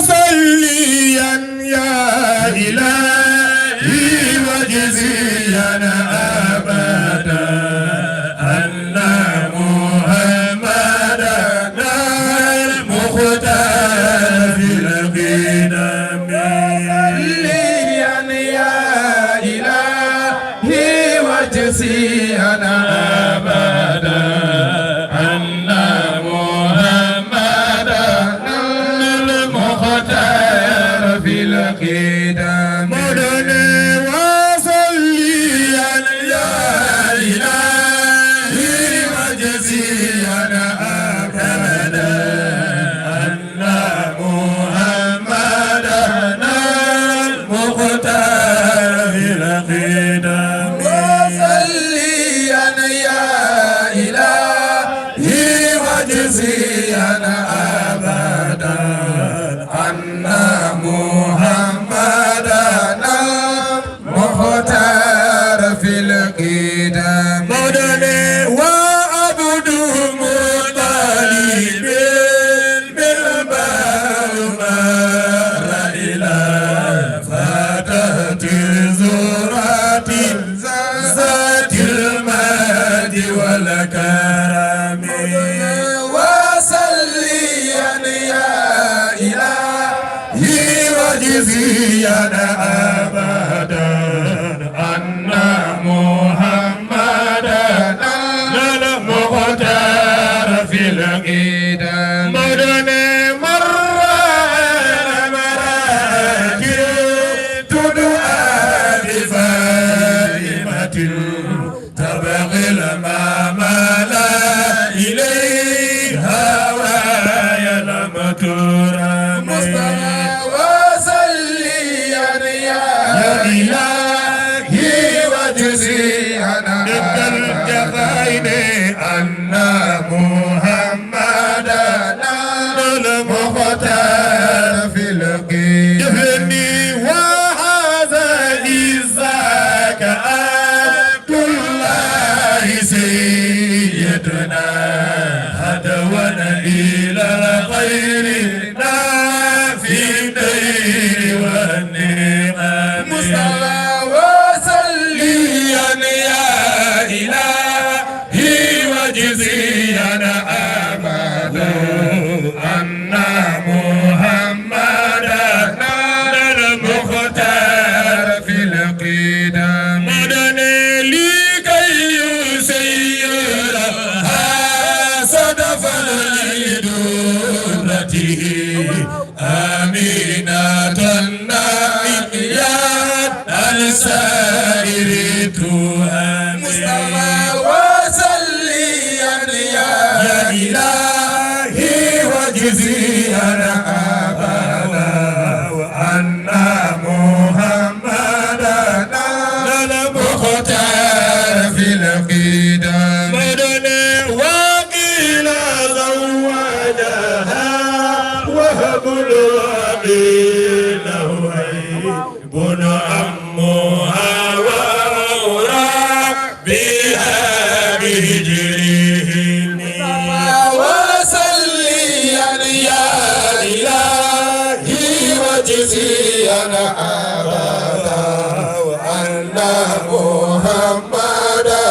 وصليا يا إلهي وجزيا أبدا أن محمدا المختار في القدم صليا يا إلهي وجزيا أبدا أن محمدا المختار في القدم وصليا يا إلهي وجزيا أبدا أن محمدا المختار في القدم وصليا يا إلهي وجزيا أبدا أن محمدا المختار في القدم وعبد مطالب بالبرمار إلى فتاة زرات ذات المجد والكرم وصليا يا إلهي وجزيا أبدا أن محمدا المختار في القدم مر مراكب تدعى بفائمة تبغي المعمل إليها ويا المكرم وصليا يا إلهي وجزيا الجفاين أن محمدا المختار في القدم وهذا إذاك عبد الله سيدنا هدونا إلى الخير في الدين والنعم مصطفى وصليا يا إلهي وجزيا أبدا أن محمدا المختار في القدم لكي يسيرها صدفا لدولته آمينة النائيات السائر مصطفى وصليا يا إلهي وجزيا أبدا وأن محمدا المختار في القدم وقيل زوجها وهب الوقيل بن عمها وأورى بها بهجره وصليا يا إلهي وجزيا أبدا وأن محمدا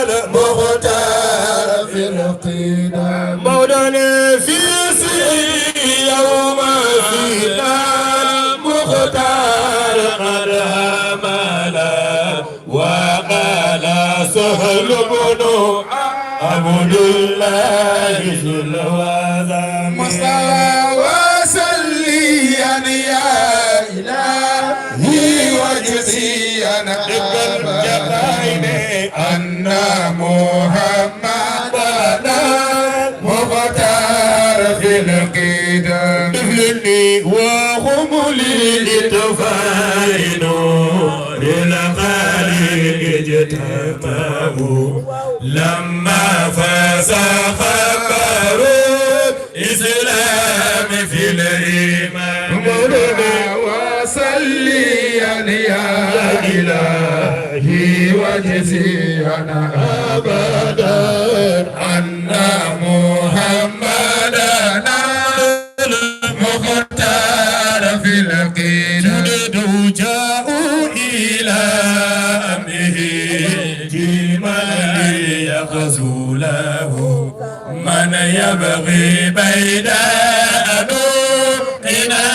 المختار في القدم مولانا في يوم المختار قد هملا وقال سهل بن عبد الله ذو الوزن مصطفى وصليا يا إلهي وجزيا أبدا أن محمدا مختار في القدم وهم للتفاين للخالق اجتمعوا لما فسخ خبروا إسلام في الإيمان وصليا يا إلهي وجزيا أبدا أن محمد يبغي بيداء نورنا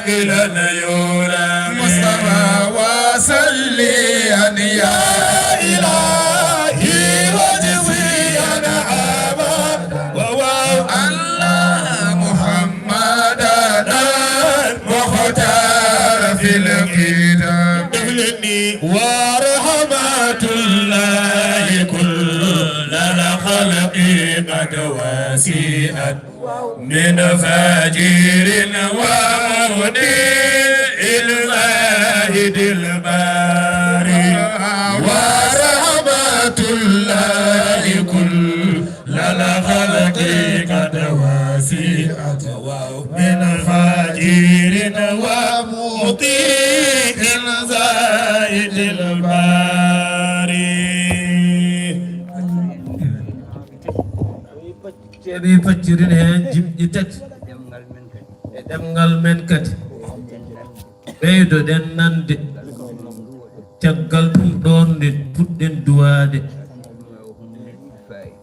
إلى اليورى مصطفى وصليا يا إلهي وجزيا عبا الله محمدا المختار في الكتاب ورحمة الله كل الخلق قد وسيئت من فاجر ومغني الواحد الباري ورحمة الله كل الخلق قد وسيئت من فاجر ومطيع زائد الباري ceeɗi faccirin hen jimɗi tati e ɗemgal men kadi ɓeydoɗen nande caggal ɗum ɗon nde puɗɗen duwade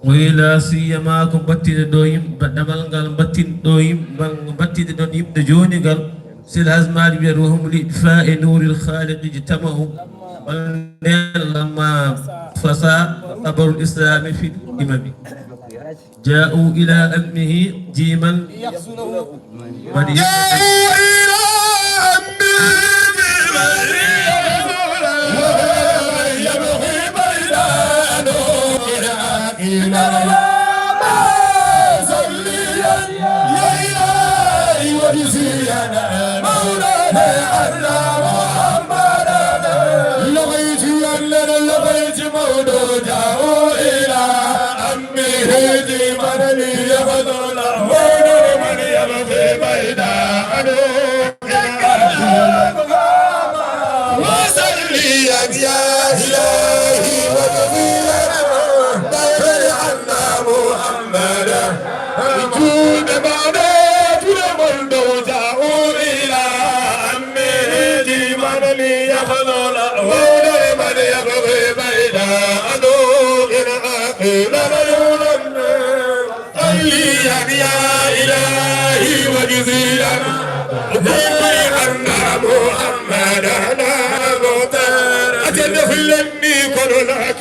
o ila siyama ko battide ɗo yimɓe ɗamal ngal battin ɗo yimɓe battide ɗon yimɓe joni ngal sil hasmade wiyat wahum lifa e nuril khaliqiji tamahum nden lamma fasa abarul islami fi imami جاءوا إلى أمه جيما جاءوا إلى أمه يبغي بيدان إلى ما صليا يا إلهي وجزينا مولانا ألا محمدا لغيت يلنا لغيت مولود جاءوا إلى أمه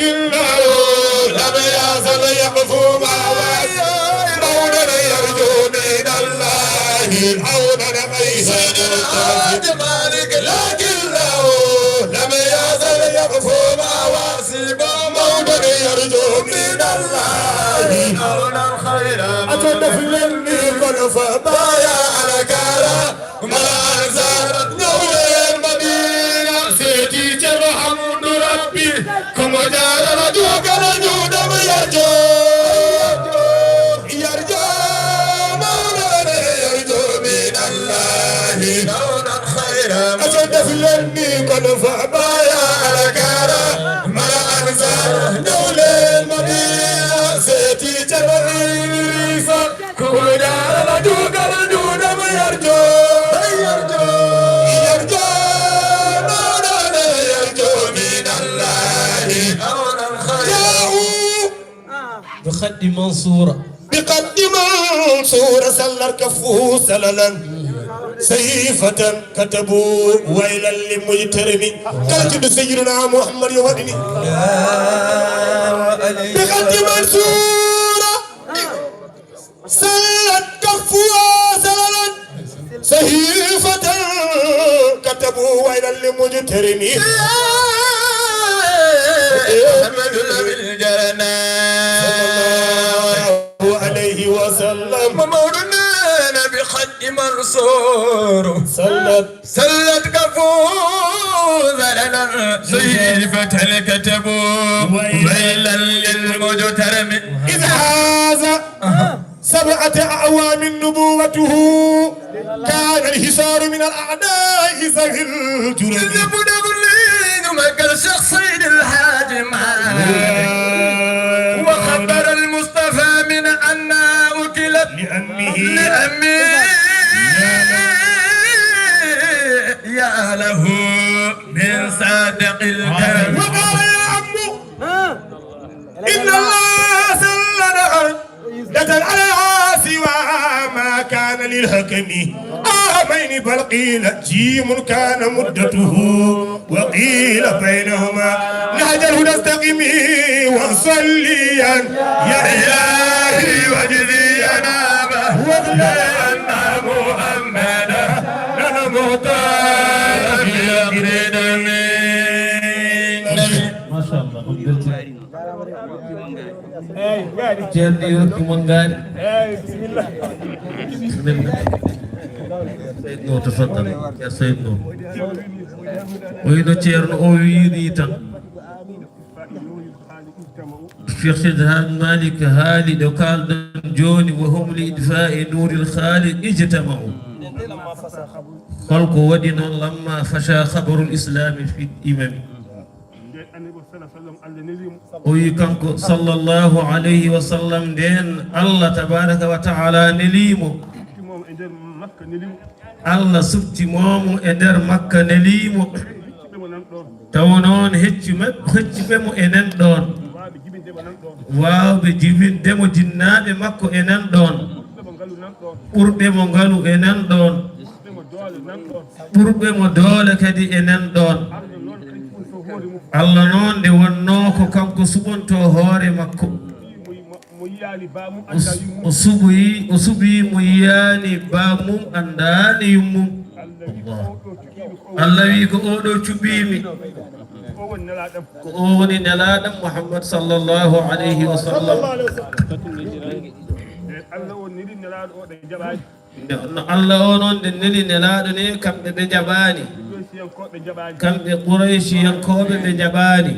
لكن لم يزل يقفو ما مولا يرجو من الله عونا قيسا مالك لكن لم يزل يقفو ما واسبا مولا يرجو من الله عونا خيرا أتدفلني كل فبايا على كارا ما أنزلت نور المدينة سيتي ترحم ربي كم جار رجوك رجود يرجو يرجو مولانا يرجو من الله نونا خيرا أشد فلني كل فبايا على كارا ما أنزل دول المدينة سيتي ترحم كم جار رجوك رجود يرجو بخد منصورة سلر كفو سللا سيفة كتبوا ويلا للمجترم كاتب سيدنا محمد يودني بقد منصورة سلت كفو سللا سيفة كتبوا ويلا للمجترم محمد بالجرنا عليه وسلم مولانا بخد منصور سلت كفوز لنا سيفة الكتب ويلا للمجترم إذ هذا 7 أعوام نبوته كان الحصار من الأعداء ذوي الجرم مكر شخصين الحاجم وخبر المصطفى من أن أكلت لأمه يا له من صادق الكرم وقال يا عمو إن الله سلنا يدل عليها كان للحكم عامين بل قيل جيم كان مدته وقيل بينهما نهج الهدى استقم وصليا يا إلهي وجزينا أن محمدا المختار ما شاء الله جلدي يركي منغاري بسم الله سيد نور تفضل يا سيد نور ويدو تيرن او ويدي تان الشيخ سيد مالك هالي دو قال جوني وهم لإدفاء نور الخالق اجتمعوا خلق ودنا لما فشى خبر الإسلام في الإمام ويكنكو صلى الله عليه وسلم دين الله تبارك وتعالى نليمو الله سبتي مومو ادر مكة نليمو تونون هتي بمو انن دون واو بجيبين دمو جناد مكو انن دون ɓurɓe mo ngalu enen ɗon ɓurɓe mo doole kadi enen ɗon Allah noon nde wonno ko kanko suɓonto hoore makko o suɓi mo yiyani bamum andani yummum Allah wi ko oɗo cuɓimi ko o woni nelaɗam Muhammad sallallahu alayhi wa sallam Allah o noon nde neli nelaɗo ne kamɓe ɓe jaɓani kamɓe Quraysiyankoɓe ɓe jaɓani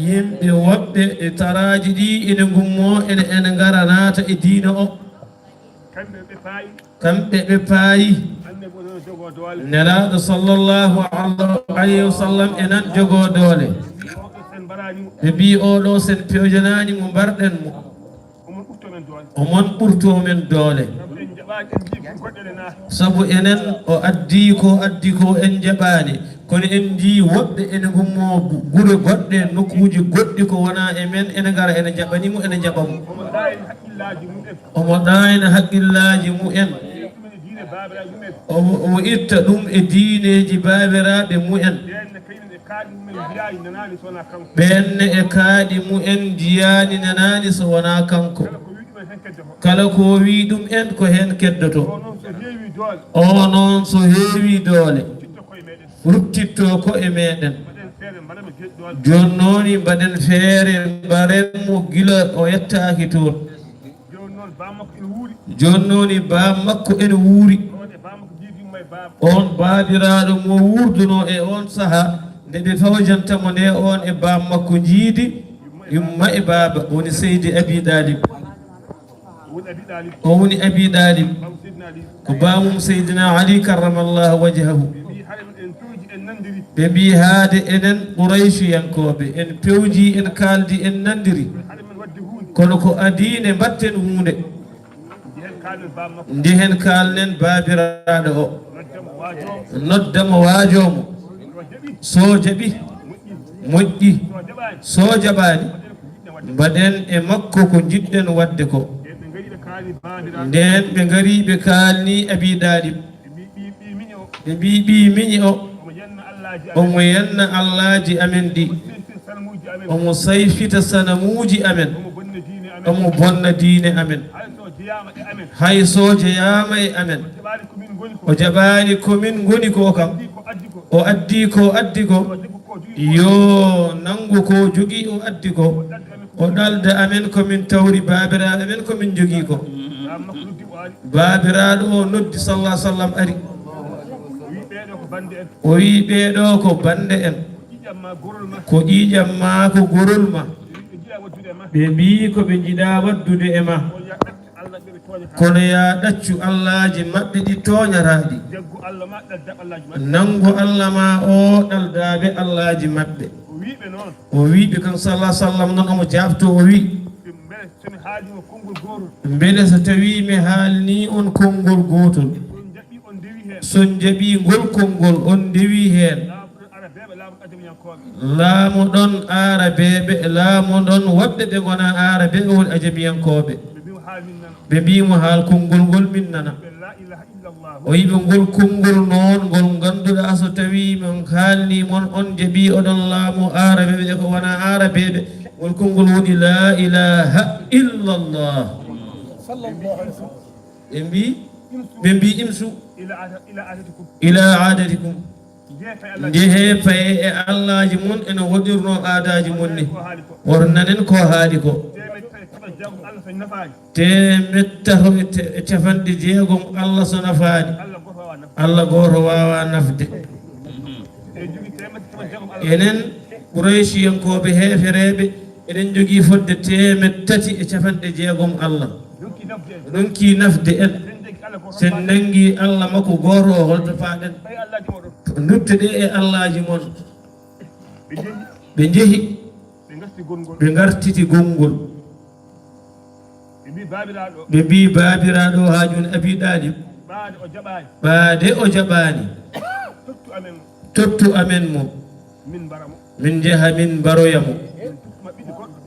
yimɓe woɓɓe e taraji ɗi ene gummo ene ngara naata e diina o kamɓe ɓe paayi nelaɗo sallllahu alayhi wa sallam enan jogo doole ɓe mbi oɗo sen pewjanani mo mbarɗen mo omon ɓurto men doole sabu enen o addi ko en jaɓani kono en ndi woɓɓe ene gummo gure goɗɗe nokkuji goɗɗi ko wona e men ene gara ene jaɓanimo ene jaɓamo omo ɗayna haqqillaji mumen omo itta ɗum e diineji babiraɓe mumen ɓenne e kaaɗi mumen jiyani nanani so wona kanko kala ko wi ɗum en ko hen keddoto o noon so heewi doole ruttitto ko e meɗen joni noon mbaɗen feere mbarenmo gila o yettaki toon joni noon bam makko ene wuuri on babiraɗo mo wurduno e on saaha nde ɓe fawjantamo nde on e bam makko jiidi yumma e baba woni Seydi Abi Dalib o woni Abi Dalib ko bamum Seydina Ali karramallahu wajhahu ɓe mbi haade enen Quraysiyankoɓe en pewji en kaldi en nandiri kono ko adine mbatten hunde ndihen kalnen babiraɗo o noddamo waajomo so jaɓi moƴƴi so jaɓani mbaɗen e makko ko jiɗɗen wadde ko nden ɓe ngari ɓe kalni Abi Dalib ɓe mbi ɓi miñi o omo yenna allaji amen ɗi omo sayfita sanamuji amen omo bonna diine amen hay so jeyama e amen o jaɓani komin goni ko kam o addi ko yo nangu ko jogui o addi ko o ɗalda amen komin tawri babiraɗo amen komin jogui ko babiraɗo o noddi sallah sallam ari o wi ɓeɗo ko bande en ko ƴiƴam ma ko gorol ma ɓe mbi ko ɓe jiiɗa waddude e ma kono ya ɗaccu allaji maɓɓe ɗi toñataɗi nangu Allah ma o ɗaldaɓe allaji maɓɓe o wiɓe kan sallah sallam noon omo jabto o wi beele so tawi mi haalni on konngol gotol son jaɓi ngol konngol on ndewi hen laamu ɗon arabeɓe laamu ɗon woɓɓe ɓe gona arabeɓe woni ajamiyankoɓe ببيم حال كونغول غول من نانا ويبي غول كونغول نون غول غاندودا اسو تاوي من خالني مون اون جبي اودون لامو عربي be ko wana arabe be غول كونغول وني لا اله الا الله بمبي امسو الى عادتكم jehe faye e allaji mun ene woɗirno aadaji mun ni wornanen ko haali ko temettato e capanɗe jeegom allah so nafaani allah goto wawa nafde enen Quraysiyankoɓe heefereɓe eɗen jogui fodde temettati e capanɗe jeegom allah ɗonki nafde en sen nangi allah makko goto o holto faɗen dubte ɗe e allaji mon ɓe jeehi ɓe gartiti gongol ɓe mbi babiraɗo ha joni Abi Ɗalib ɓaade o jaɓani tottu amen mo min jeeha min mbaroyamo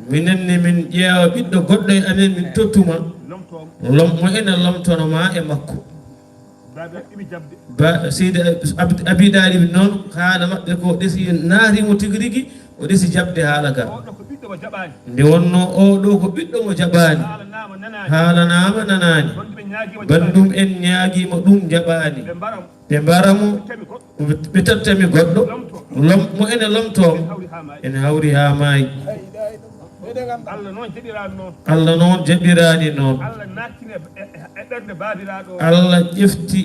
minenne min ƴeewa ɓiɗɗo goɗɗo e amen min tottuma mo ene lomtonoma e makko seydi Abi Ɗalib noon haala maɓɓe ko ɗesi naarimo tigi rigui o ɗesi jaɓde haala ka nde wonno oɗo ko ɓiɗɗo mo jaɓani haalanama nanani bandum en ñaaguima ɗum jaɓani ɓe mbaramo ɓe tottami goɗɗo mo ene lomtomo ene hawri ha maayi Allah noon jaɓirani noon Allah ƴefti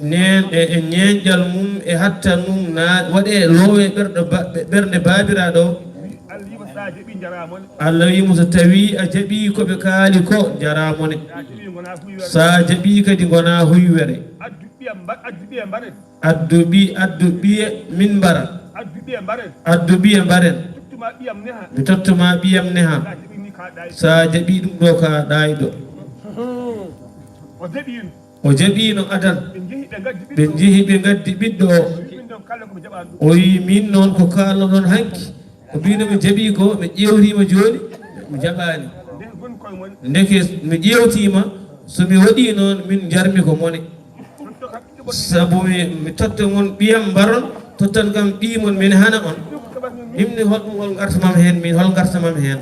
nen e ñeñƴal mum e hattan mum waɗe loowe ɓernde babiraɗo Allah wimo so tawi a jaɓi koɓe kaali ko jaramone sa jaɓi kadi gona huywere addu ɓiye min mbara addu ɓiye mbaren mi tottuma ɓiyam neha sa jaɓi ɗum ɗo ka ɗayɗo o jaɓino adan ɓe jeehi ɓe gaddi ɓiɗɗo o wi min noon ko kalnoɗon hanki ko mbino mi jaɓi ko mi ƴewtima joni mi jaɓani ndeke mi ƴewtima somi waɗi noon min jarmi ko mone saabu mi totta mon ɓiyam mbaron tottan kam ɓimon min hana on himni holɗum hol gartamam hen min hol gartamam hen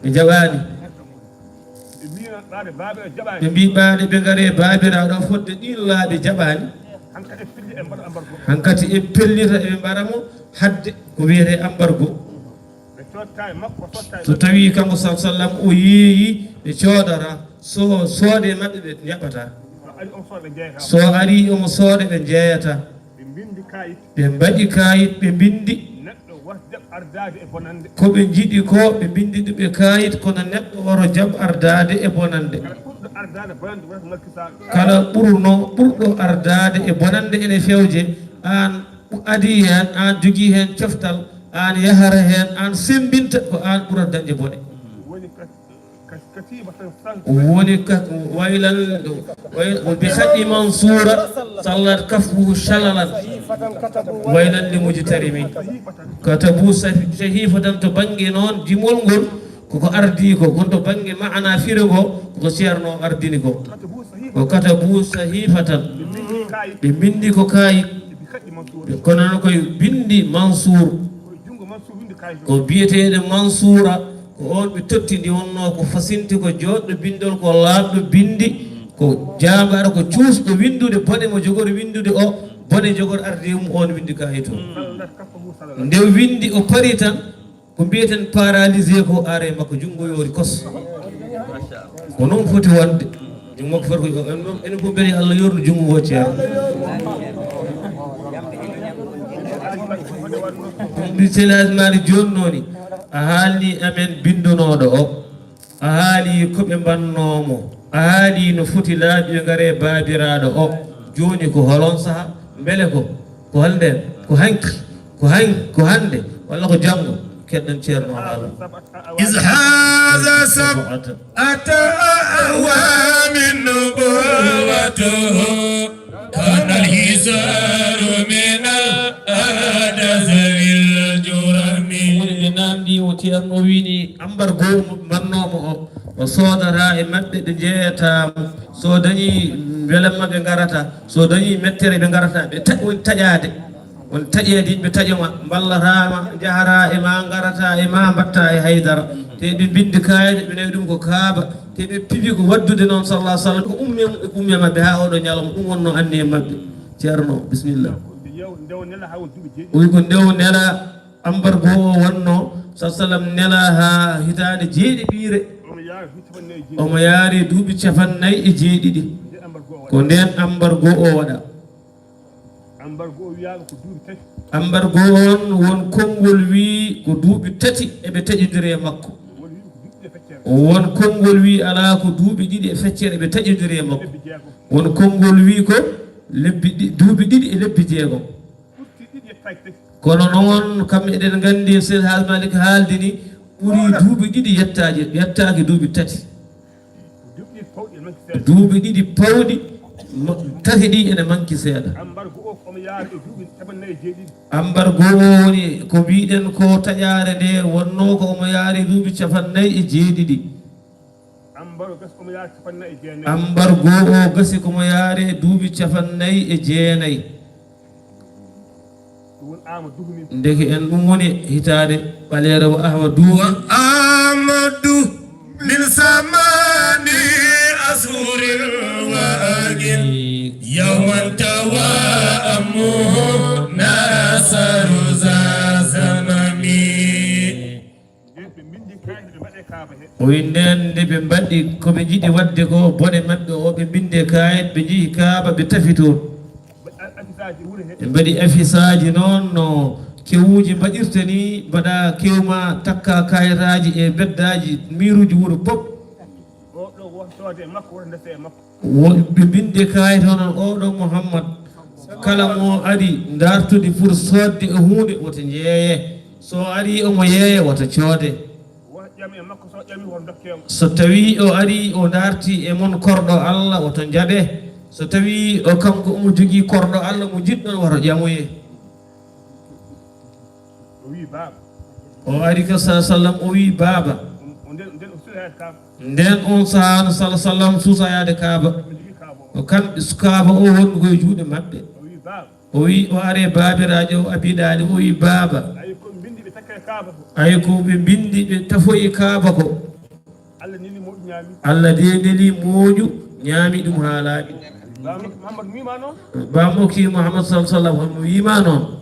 mi jaɓani ɓe mbi ɓaade ɓe gaare babiraɗo fodde ɗin laaɓe jaɓani hankkati e pellita eɓe mbaramo hadde ko wiyete embargo so tawi kanko sa sallam o yeeyi ɓe coodata so soode mabɓe ɓe jaɓata so ari omo sooda ɓe jeeyata ɓe mbaɗi kayit ɓe bindi ko ɓe jiiɗi ko ɓe bindi ɗuɓe kayit kono neɗɗo oro jaɓ ardade e bonande kala ɓurɗo ardade e bonande ene fewje an adi hen an jogui hen coftal an yahara hen an sembinta ko an ɓurat dañde bone woni waylal bi haqqi mansura sallat kafuhu shalalan waylan li mujtarimi katabu sahifatan to banggue noon jimol ngol koko ardi ko gonto banggue maana firego koko ceerno ardini ko ko katabu sahifatan ɓe bindi ko kayit kono noon koye bindi Mansour ko biyeteɗe Mansoura ko on ɓe tottidi wonno ko fasinti ko joɗɗo bindol ko laaɓɗo bindi ko jambaɗo ko cuusɗo windude bone mo jogori windude o bone jogori arde mum on windi kayit o nde windi o pari tan ko mbiyeten paralysé ko are makko jungo yori kos ko noon foti wonde jungo makko foti ko enen fof mbiyete Allah yornu jungo ngo ceerno ɗum selage mari joni nooni a haalni amen bindunoɗo o a haali koɓe mbannomo a haali no foti laaɓi ɓe gaare babiraɗo o joni ko holon saaha beele ko halnden ko hande walla ko janggo keɗɗen ceerno Allah إذ هذا سبعة أعوام نبوته كان الحسار من الأحداث بالجرم namdi o ceerno wini embargo mannomo o o soodata e maɓɓe ɓe jeeyatamo so dañi welamma ɓe garata so dañi mettere ɓe garata ɓe woni taƴade won taƴede yimɓe taƴoma ballatama jahara e ma garata e ma mbatta e haydara te ɓe bindi kayde ɓe nawi ɗum ko kaaba te ɓe piibi ko waddude noon sallah sallam ko umme mabɓe ha oɗo ñalawma ɗum wonno anni e mabɓe ceerno bisimillah oyi ko ndew nela embargo o wonno sa sallam nela ha hitande jeeɗiɓiire omo yaari duuɓi 49 ko nden embargo o waɗa embargo on won konngol wi ko duuɓi 3 eɓe taƴodiri e makko won konngol wi ala ko duuɓi 2 e feccere eɓe taƴodiri e makko won konngol wi ko duuɓi 2 e lebbi 6 kono noon kamɓe eɗen gandi Seydi Hadj Malick haaldi ni ɓuuri duuɓi 2 yettaki duuɓi 3 duuɓi 2 pawɗi 3 ɗi ene manki seeɗa embargo o woni ko mbiɗen ko taƴare nde wonno ko omo yaari duuɓi 49 embargo o gasi komo yaari duuɓi 49 ndeke en ɗum woni hitade ɓaleere wo ahmadou amadou min samani ashurin wa agin yawman tawa amuhu nasaru za zamani o wi nden nde ɓe mbaɗi koɓe jiɗi wadde ko bone maɓɓe o ɓe binde kayit ɓe jeehi kaaba ɓe tafi toon ɓe mbaɗi affisaji noon no kewuji mbaɗirta ni mbaɗa kewma takka kayitaji e beddaji miruji wuuro pop ɓe binde kayit onon oɗo Mouhammad kala mo ari dartude pour sodde e hunde woto jeeye so ari omo yeeya woto coode so tawi o ari o darti e mon korɗo Allah woto jaɓe so tawi o kanko omo jogui korɗo Allah mo jiɗɗon woto ƴamoye o ari ko sa sallam o wi baaba nden on sahano sa sallam suusayade kaaba o kamɓe kaaba o wonɓe koye juuɗe maɓɓe o wi o are babirajo o abiɗali o wi baaba ay ko ɓe bindi ɓe tafoyi kaaba ko Allah de neli moƴu ñaami ɗum ha laaɓi bamoki Mouhammad sallam hono wima noon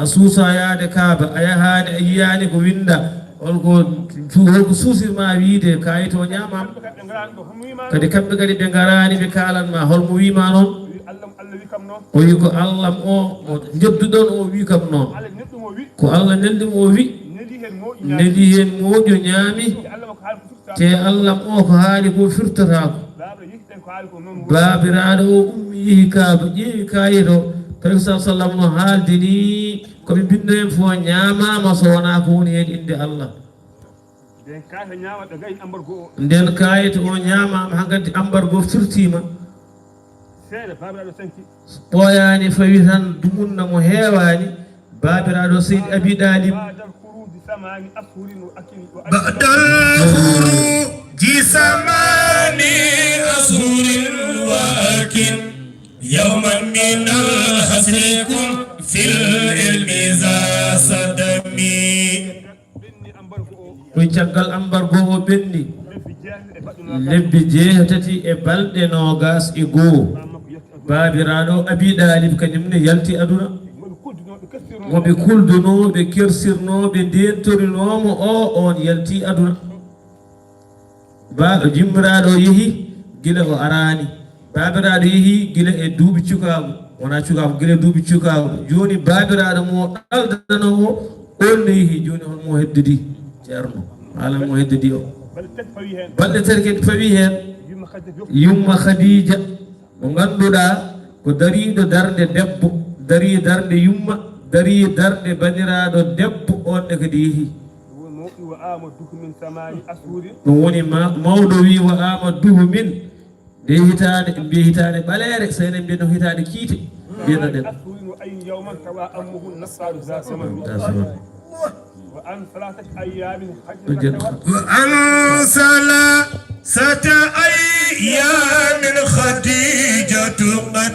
a suusayade kaaba a yahani a yiyani ko winda holko suusirma wiide kayito ñamam kadi kamɓe kadi ɓe garani ɓe kalanma holmo wima noon o wi ko Allah o jedduɗon o wi kam noon ko Allah neldimo o wi neli hen moƴo ñaami te Allah o ko haali ko firtatako babiraɗo o ummi yeehi kaaba ƴeewi kayito tawi sa sallam no haaldi ni koɓe binno hen fo ñamama so wona ko woni hen inde Allah nden kayito o ñamama hankkadi embargo firtima ɓooyani fawi tan dumunna mo heewani babiraɗo Seydi Abi Ɗalib بعد الخروج ثماني أشهر وأكن يوما من الحسركم في العلم ذا صدمي ɗum caggal embargo o ɓenni lebbi 6 e balɗe 21 babiraɗo Abi Ɗalib kañumne yalti aduna moɓe kuldunoɓe kersirnoɓe ndentorinomo on yalti aduna jimmiraɗo yeehi guila o arani babiraɗo yeehi guila e duuɓi cukago wona cukago guila e duuɓi cukago joni babiraɗo mo ɗaldanowo on ne yeehi joni holmo heddidi ceerno haala mo heddidi o balɗe 3 kadi fawi hen yumma Khadija mo ganduɗa ko dariɗo darde debbo dari darde yumma dari darde baniraɗo debbo on ne kadi yeehi ɗum woni mawɗo wi wa amaduhu min nde hitande mbiye hitande ɓaleere so enen mbiyen hitande kiite mbiyano ɗen وعن 3 أيام وعن 3 أيام خديجة قد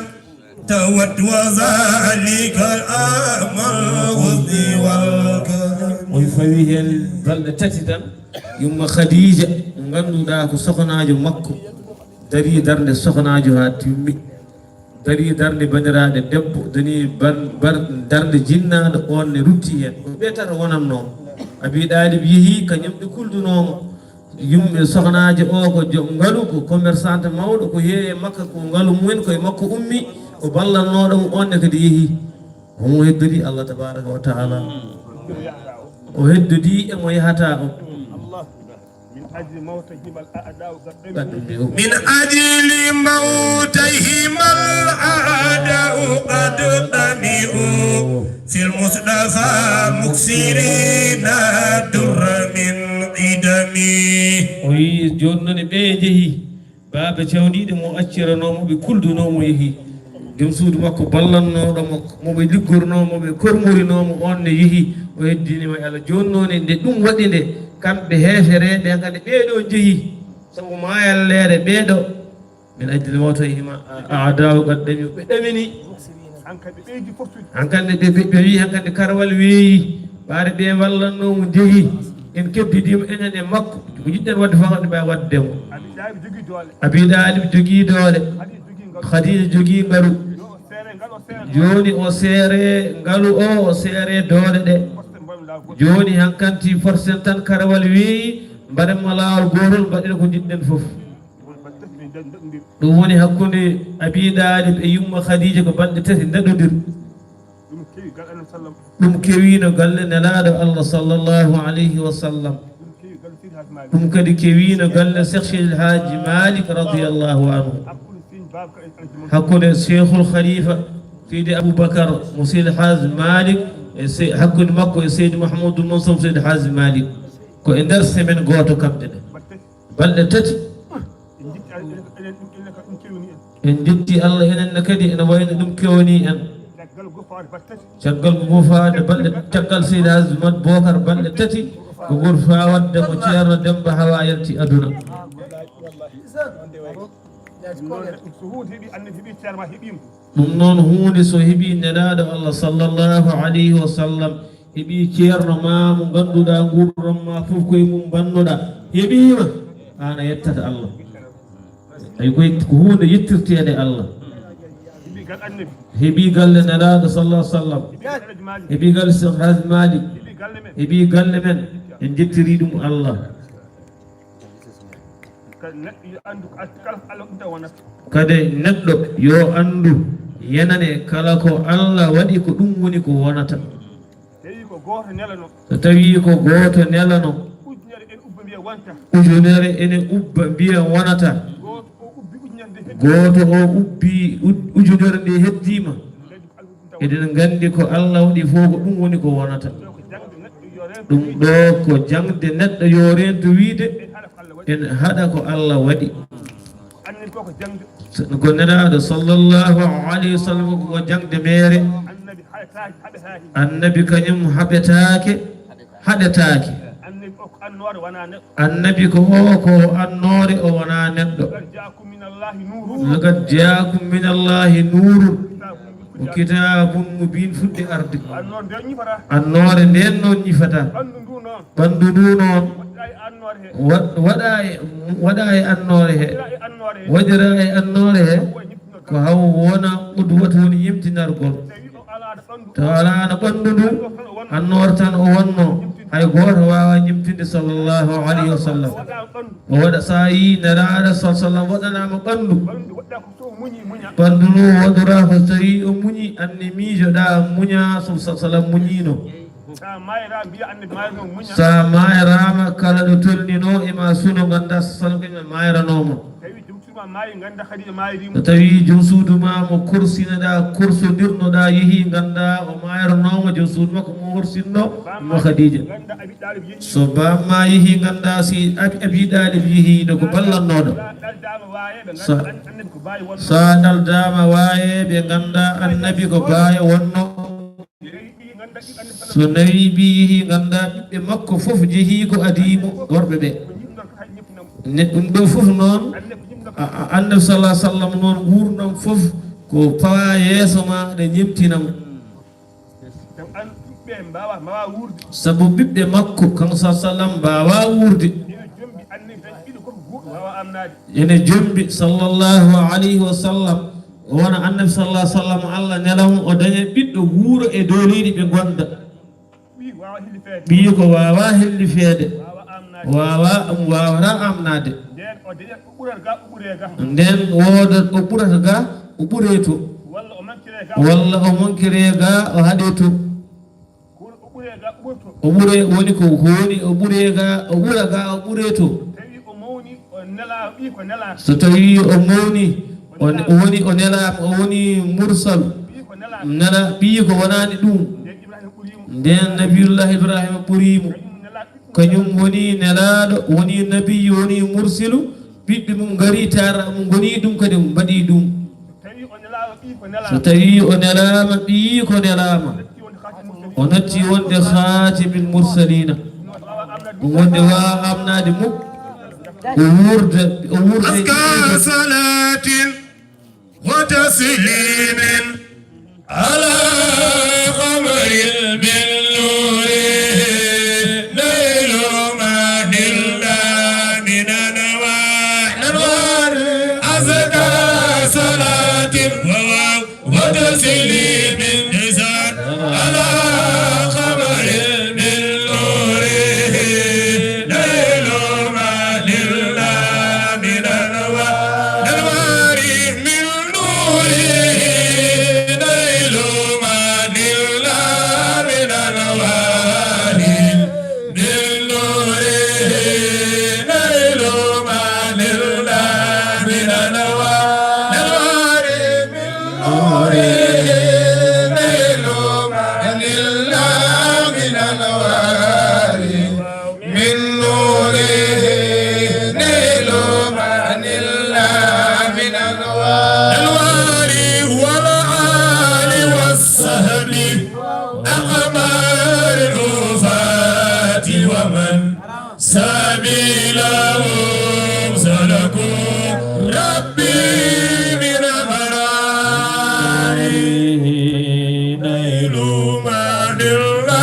توت وذلك الأمر غضي والكرم ويفويه البلد تتدا يوم خديجة غنو داكو سخناجو مكو دري درد سخناجو هاتيمي dari darde bandiraade debbo dani darde jinnaade on ne rutti hen be tan wonamno abi dalib yehi kanyum be kuldunomo yumbe sohnaaje o ko ngalu ko commerçante mawdo ko heeye makka ko ngalu mumen ko makko ummi o ballannodo on ne kadi yehi o heddudi allah tabaraka wa taala o heddudi e mo yahata o من أجل موتهم الأعداء قد طمئوا في المصطفى مكسرين در من قدمي وي جونن بيجي بابا تشاوديد مو أشرنومو بكلدنومو يهي jom suudu makko ballannoɗo moɓe liggornomo ɓe kormorinomo on ne yeehi o heddinima Allah joni noon nde ɗum waɗi nde kamɓe heefereɓe kadi ɓeeɗo jeehi sabu mayalleɗe ɓeeɗo min addini mawto hima adaw gaddami ɓe ɗamini hankkandi ɓe wi hankkandi karwal weeyi ɓaade ɓe wallannomo jeehi en kebbidima enen e makko ko jiɗɗen wadde fof kamɓe ɓe waddemo abi ɗalib jogui doole khadija jogui ngalu joni o seere ngalu o seere doole ɗe joni hankanti forcen tan karawal weeyi mbaɗenmo laawol gotol mbaɗen ko jiɗɗen foof ɗum woni hakkude abi ɗalib e yumma khadija ko balɗe tati daɗodir ɗum kewino galle nelaɗo allah sallllahu alayhi wa sallam ɗum kadi kewino galle cheikh seydi elhaji malik radiallahu anhu hakkude cheikhul khalifa seydi aboubacar mo seydi elhaji malik hakkude makko e seydi mouhamadoul mansour seydi elhaji malik ko e nder semaine goto kamɓe ɗe balɗe tati en jetti allah enenne kadi ene wayno ɗum kewni en caggal ko gofade balɗe caggal seydi haji mat bocar balɗe tati ko ɓuur fa wadde mo ceerno demba hawa yalti aduna ɗum noon hunde so heeɓi nelaɗo allah sallllahu alayhi wa sallam heeɓi ceerno ma mo ganduɗa gurdam ma fof koye mum bannoɗa heeɓima an a yettata allah ay koye ko hunde yettirtede allah heeɓi galle nelaɗo sallah sallam heeɓi galle cheikh haji malik heeɓi galle men en jettiri ɗum allah kadi neɗɗo yo andu yenane kala ko allah waɗi ko ɗum woni ko wonata so tawi ko goto nelano ujunere ene ubba mbiya wonata goto o ubbi ujunere nde heddima eɗen gandi ko allah waɗi fof ko ɗum woni ko wonata ɗum ɗo ko jangde neɗɗo yo rento wiide en haɗa ko allah waɗi ko nelaɗo sallllahu alayhi wa sallam ko jangde mere annabi kañum haɓetake haɗetake annabi ko o ko annore o wona neɗɗo laqad jaakum min allahi nurun ko kitabun mubin fuɗɗi arde annore nden noon ñifata ɓandu ndu noon waɗa e annore he waɗira e annore he ko haw wona udwata woni yimtinargol taw alano ɓandu ndu annore tan o wonno hay goto wawa ñimtinde sallllahu alayhi wa sallam o waɗa sa yi neraɗo sa sallam waɗanama ɓandu ɓandu ndu waɗora ko so tawi o muñi anne miijoɗa muña so sallam muñino sa mayrama kala ɗo tolnino ema suno ganda sallam kañum mayranomo so tawi joom suudu ma mo korsinoɗa korsodirnoɗa yeehi ganda o mayranoma joom suudu makko mo horsinno mo khadija so bamma yeehi ganda si abi ɗalib yeehiɗo ko ballannoɗo sa daldama waye ɓe ganda annabi ko baya wonno so nawi bihi ganda ɓiɓɓe makko fof jeehi ko adimo worɓe ɓe ɗum ɗo fof noon annabi sallah sallam noon gurdam fof ko pawa yeeso ma ɗe ñemtinamo sabu ɓiɓɓe makko kanko sa sallam mbawa wurde ene jombi sallallahu alayhi wa sallam wona annabi sallallahu sallam Allah nelamo o daña ɓiɗɗo wuuro e dow leydi ɓe gonda ɓiyi ko wawa hellifede wawata amnade nden wooda o ɓurata ga o ɓure to walla o mankire ga o haɗe to o ɓure woni ko honi o ɓure ga o ɓura ga o ɓure to so tawi o mawni o woni o nelama o woni mursal nela ɓiyi ko wonani ɗum nden nabiyullah ibrahima ɓurimo kañum woni nelaɗo woni nabiyu woni mursilu ɓiɓɓe mum gari tara mum goni ɗum kadi mbaɗi ɗum so tawi o nelama ɓiyi ko nelama o natti wonde khatimil mursalina ɗum wonde wawa amnade mum o wurde أزكى صلاة وتسليم على قمر بالنور نيل ما نلنا من نوار أزكى صلاة وتسليم على قمر بالنور نيل ما نلنا من نوار من نوره نيل ما نلنا من نوار من نوره نيل ما نلنا من نوار من نوره نيل ما نلنا من نوار من نوره نيل ما نلنا من الأنوار والعال والسهل أقمار الوفاة ومن سبيلهم سلكوا ربي من أمراره نيل ما نلنا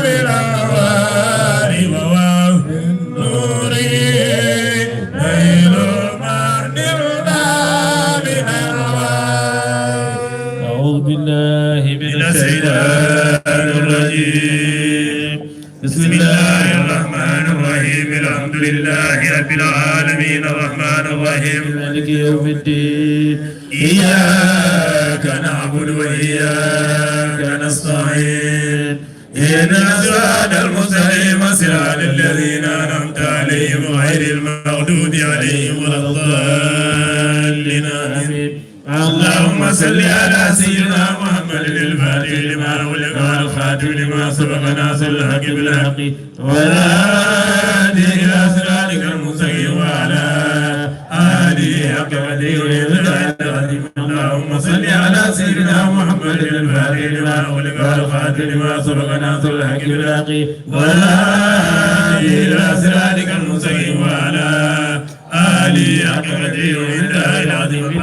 من الأنوار ومن نوره نيل ما نلنا من الأنوار أعوذ بالله من الشيطان الرجيم بسم الله الرحمن الرحيم الحمد لله رب العالمين الرحمن الرحيم مالك يوم الدين إياك نعبد وإياك نستعين اهدنا الصراط المستقيم صراط الذين أنعمت عليهم غير المغضوب عليهم ولا الضالين آمين اللهم صل على سيدنا محمد الفاتح لما أغلق والخاتم لما سبق ناصر الحق بالحق والهادي إلى صراطك المستقيم وعلى آله حق قدره اللهم صل على سيدنا محمد الفاتح لما أغلق والخاتم لما سبق ناصر الحق بالحق والهادي إلى صراطك المستقيم وعلى آله حق قدره العظيم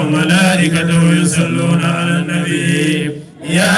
وملائكته يصلون على النبي يا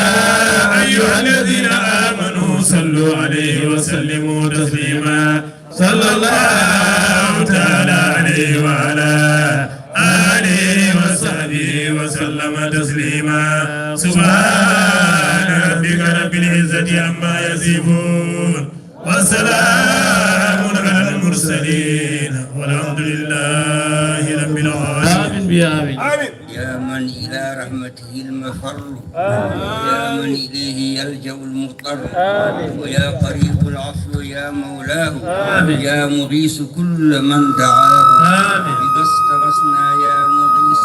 أيها الذين آمنوا صلوا عليه وسلموا تسليما صلى الله تعالى عليه وعلى آله وصحبه وسلم تسليما سبحان ربك رب العزة عما يصفون وسلام على المرسلين والحمد لله رب العالمين آمين يا من إلى رحمته المفر يا من إليه يلجأ المضطر ويا قريب العفو يا مولاه يا مغيث كل من دعاه بك استغثنا يا مغيث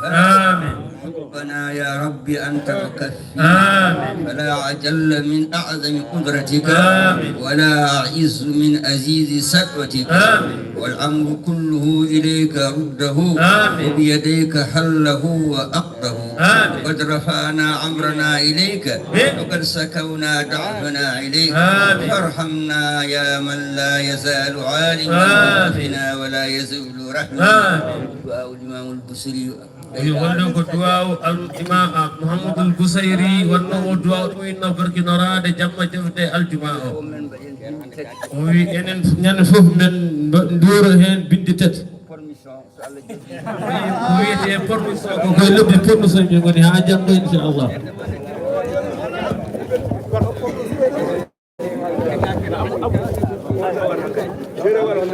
الدهاء رب ربنا يا رب أنت مكفي آمين فلا عجل من أعظم قدرتك آمين ولا أعز من أزيز سطوتك آمين والأمر كله إليك رده آمين وبيديك حله وأقده آمين قد رفعنا أمرنا إليك آمين وقد سكونا ضعفنا إليك آمين فارحمنا يا من لا يزال عالما بنا ولا يزول رحمة آمين دعاء الإمام البصري يقول دعاء الإمام محمد البصيري وأنه دعاء إنه بركي نراد جمع جفت الجماعة وإن نفهم من ندور هن بندتت ويتي برمسون كوي لبي برمسون يقولي ها جنب إن شاء الله